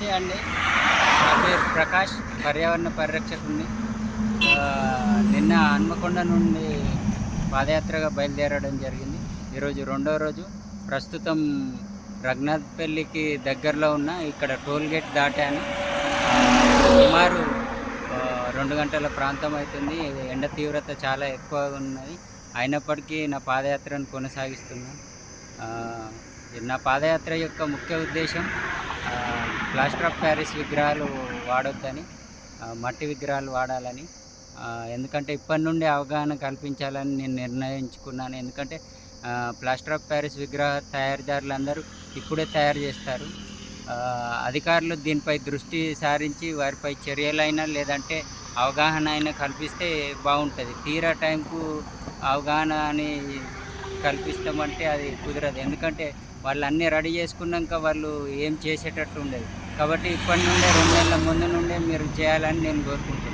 నమస్తే అండి. నా పేరు ప్రకాష్, పర్యావరణ పరిరక్షకుడిని. నిన్న హన్మకొండ నుండి పాదయాత్రగా బయలుదేరడం జరిగింది. ఈరోజు రెండో రోజు. ప్రస్తుతం రఘునాథ్పల్లికి దగ్గరలో ఉన్న ఇక్కడ టోల్గేట్ దాటాను. సుమారు 2 గంటల ప్రాంతం అవుతుంది. ఎండ తీవ్రత చాలా ఎక్కువగా ఉన్నది. అయినప్పటికీ నా పాదయాత్రను కొనసాగిస్తున్నాను. నా పాదయాత్ర యొక్క ముఖ్య ఉద్దేశం ప్లాస్టర్ ఆఫ్ ప్యారిస్ విగ్రహాలు వాడొద్దని, మట్టి విగ్రహాలు వాడాలని. ఎందుకంటే ఇప్పటి నుండి అవగాహన కల్పించాలని నేను నిర్ణయించుకున్నాను. ఎందుకంటే ప్లాస్టర్ ఆఫ్ ప్యారిస్ విగ్రహ తయారీదారులందరూ ఇప్పుడే తయారు చేస్తారు. అధికారులు దీనిపై దృష్టి సారించి వారిపై చర్యలైనా లేదంటే అవగాహన అయినా కల్పిస్తే బాగుంటుంది. తీరా టైంకు అవగాహన అని కల్పిస్తామంటే అది కుదరదు. ఎందుకంటే వాళ్ళు అన్నీ రెడీ చేసుకున్నాక వాళ్ళు ఏం చేసేటట్టు ఉండదు. కాబట్టి ఇప్పటి నుండే 2 నెలల ముందు నుండే మీరు చేయాలని నేను కోరుకుంటున్నాను.